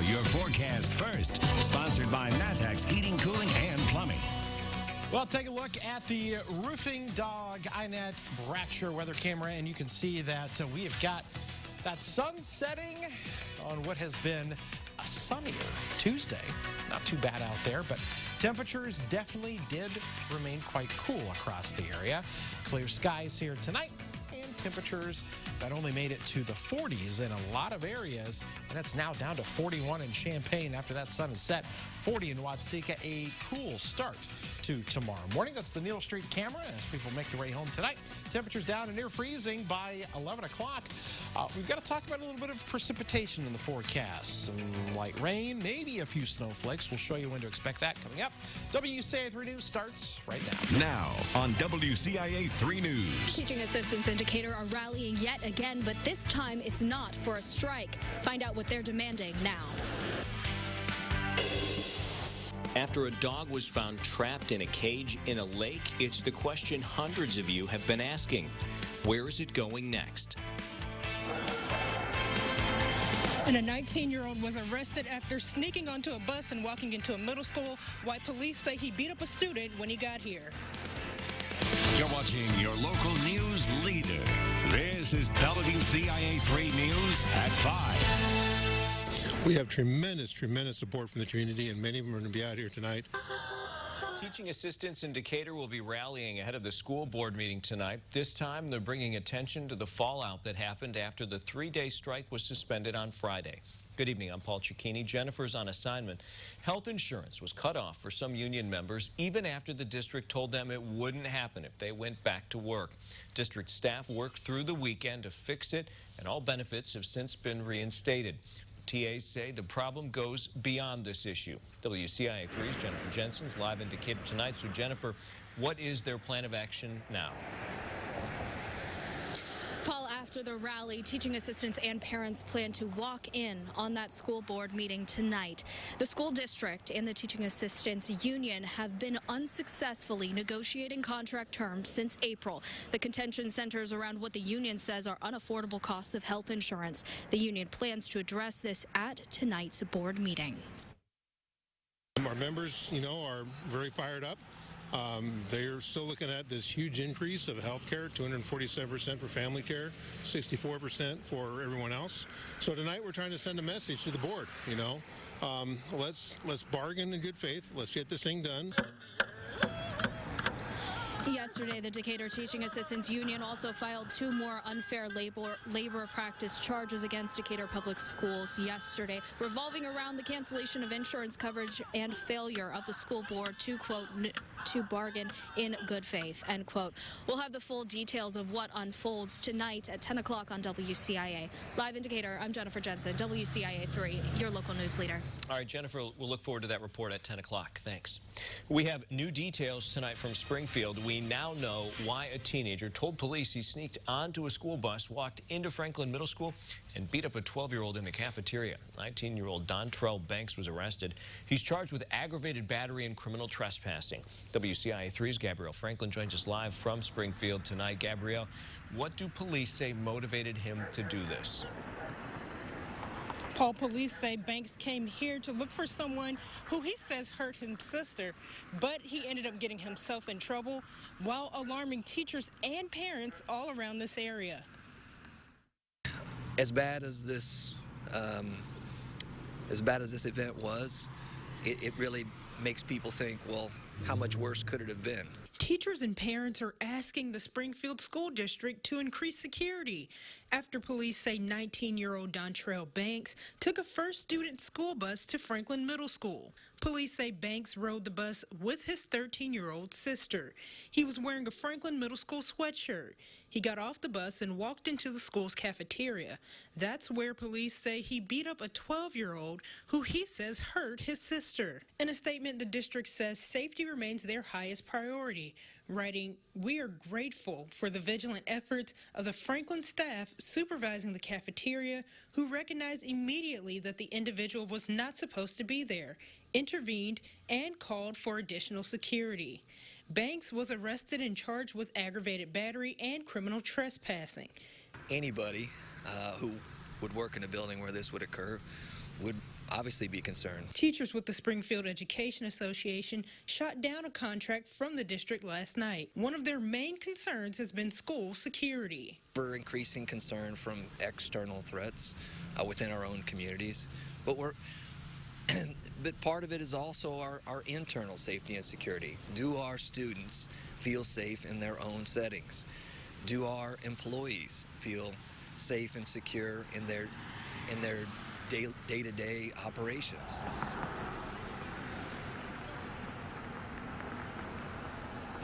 your forecast first. Sponsored by Matex Heating, Cooling, and Plumbing. Well, take a look at the Roofing Dog iNet Bratcher weather camera, and you can see that we have got that sun setting on what has been a sunnier Tuesday. Not too bad out there, but temperatures definitely did remain quite cool across the area. Clear skies here tonight, and temperatures that only made it to the 40s in a lot of areas, and it's now down to 41 in Champaign after that sun is set. 40 in Watsika, a cool start to tomorrow morning. That's the Neal Street camera as people make their way home tonight. Temperatures down to near freezing by 11 o'clock. We've got to talk about a little bit of precipitation in the forecast. Some light rain, maybe a few snowflakes. We'll show you when to expect that coming up. WCIA 3 News starts right now. Now on WCIA 3 News. Teaching assistants in Decatur are rallying yet again, but this time it's not for a strike. Find out what they're demanding now. After a dog was found trapped in a cage in a lake, it's the question hundreds of you have been asking. Where is it going next? And a 19-year-old was arrested after sneaking onto a bus and walking into a middle school. White police say he beat up a student when he got here. You're watching your local news leader. This is WCIA 3 News at 5. We have tremendous support from the community, and many of them are going to be out here tonight. Teaching assistants in Decatur will be rallying ahead of the school board meeting tonight. This time, they're bringing attention to the fallout that happened after the 3-day strike was suspended on Friday. Good evening, I'm Paul Cicchini. Jennifer's on assignment. Health insurance was cut off for some union members even after the district told them it wouldn't happen if they went back to work. District staff worked through the weekend to fix it, and all benefits have since been reinstated. TAs say the problem goes beyond this issue. WCIA 3's Jennifer Jensen's live in Decatur tonight. So, Jennifer, what is their plan of action now? Paul, after the rally, teaching assistants and parents plan to walk in on that school board meeting tonight. The school district and the teaching assistants union have been unsuccessfully negotiating contract terms since April. The contention centers around what the union says are unaffordable costs of health insurance. The union plans to address this at tonight's board meeting. Our members, are very fired up. They're still looking at this huge increase of health care, 247% for family care, 64% for everyone else. So tonight we're trying to send a message to the board, let's bargain in good faith. Let's get this thing done. Yesterday, the Decatur Teaching Assistants Union also filed 2 more unfair labor practice charges against Decatur Public Schools yesterday, revolving around the cancellation of insurance coverage and failure of the school board to, quote, to bargain in good faith, end quote. We'll have the full details of what unfolds tonight at 10 o'clock on WCIA. Live in Decatur, I'm Jennifer Jensen, WCIA 3, your local news leader. All right, Jennifer, we'll look forward to that report at 10 o'clock. Thanks. We have new details tonight from Springfield. We now know why a teenager told police he sneaked onto a school bus, walked into Franklin Middle School, and beat up a 12-year-old in the cafeteria. 19-year-old Dontrell Banks was arrested. He's charged with aggravated battery and criminal trespassing. WCIA 3's Gabrielle Franklin joins us live from Springfield tonight. Gabrielle, what do police say motivated him to do this? Paul, police say Banks came here to look for someone who he says hurt his sister, but he ended up getting himself in trouble while alarming teachers and parents all around this area. As bad as this event was, it really makes people think, well, how much worse could it have been? Teachers and parents are asking the Springfield School District to increase security after police say 19-year-old Dontrell Banks took a first student school bus to Franklin Middle School. Police say Banks rode the bus with his 13-year-old sister. He was wearing a Franklin Middle School sweatshirt. He got off the bus and walked into the school's cafeteria. That's where police say he beat up a 12-year-old who he says hurt his sister. In a statement, the district says safety remains their highest priority, writing, "We are grateful for the vigilant efforts of the Franklin staff supervising the cafeteria who recognized immediately that the individual was not supposed to be there, intervened, and called for additional security." Banks was arrested and charged with aggravated battery and criminal trespassing. Anybody who would work in a building where this would occur would obviously be concerned. Teachers with the Springfield Education Association shot down a contract from the district last night. One of their main concerns has been school security. We're increasing concern from external threats within our own communities, but but part of it is also our internal safety and security. Do our students feel safe in their own settings? Do our employees feel safe and secure in their day-to-day operations?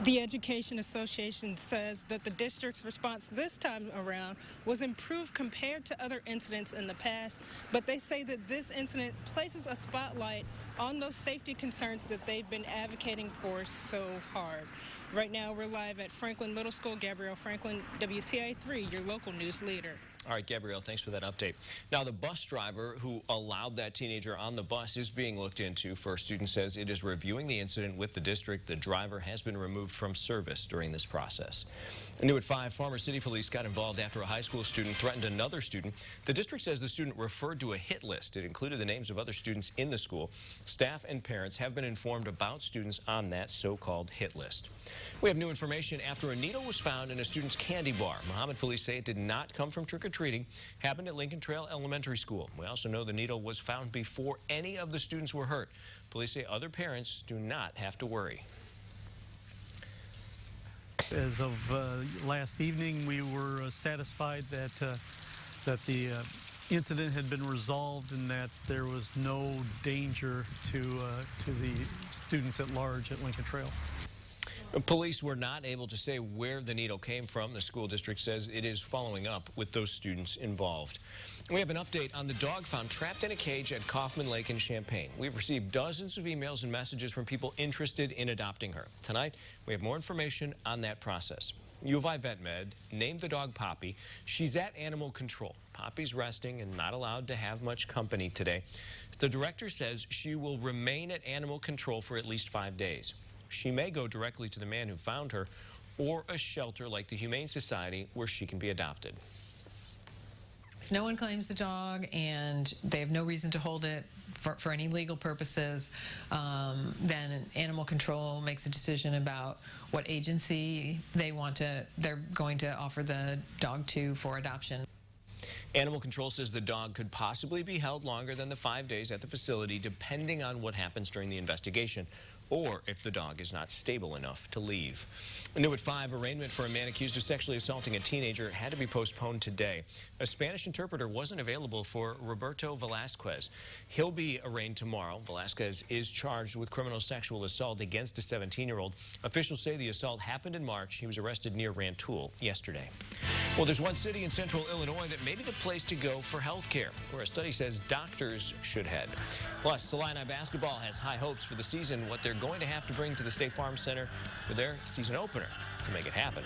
The Education Association says that the district's response this time around was improved compared to other incidents in the past, but they say that this incident places a spotlight on those safety concerns that they've been advocating for so hard. Right now, we're live at Franklin Middle School. Gabrielle Franklin, WCIA 3, your local news leader. All right, Gabrielle, thanks for that update. Now, the bus driver who allowed that teenager on the bus is being looked into. First Student says it is reviewing the incident with the district. The driver has been removed from service during this process. New at 5, Farmer City Police got involved after a high school student threatened another student. The district says the student referred to a hit list. It included the names of other students in the school. Staff and parents have been informed about students on that so-called hit list. We have new information after a needle was found in a student's candy bar. Muhammad police say it did not come from trick-or-treating. Happened at Lincoln Trail Elementary School. We also know the needle was found before any of the students were hurt. Police say other parents do not have to worry. As of last evening, we were satisfied that the incident had been resolved and that there was no danger to the students at large at Lincoln Trail. Police were not able to say where the needle came from. The school district says it is following up with those students involved. We have an update on the dog found trapped in a cage at Kaufman Lake in Champaign. We've received dozens of emails and messages from people interested in adopting her. Tonight, we have more information on that process. U of I Vet Med named the dog Poppy. She's at animal control. Poppy's resting and not allowed to have much company today. The director says she will remain at animal control for at least 5 days. She may go directly to the man who found her or a shelter like the Humane Society where she can be adopted. If no one claims the dog and they have no reason to hold it for any legal purposes, then animal control makes a decision about what agency they're going to offer the dog to for adoption. Animal control says the dog could possibly be held longer than the 5 days at the facility, depending on what happens during the investigation, or if the dog is not stable enough to leave. New at 5, arraignment for a man accused of sexually assaulting a teenager had to be postponed today. A Spanish interpreter wasn't available for Roberto Velasquez. He'll be arraigned tomorrow. Velasquez is charged with criminal sexual assault against a 17-year-old. Officials say the assault happened in March. He was arrested near Rantoul yesterday. Well, there's one city in central Illinois that may be the place to go for health care, where a study says doctors should head. Plus, Illini basketball has high hopes for the season, what they're going to have to bring to the State Farm Center for their season opener to make it happen.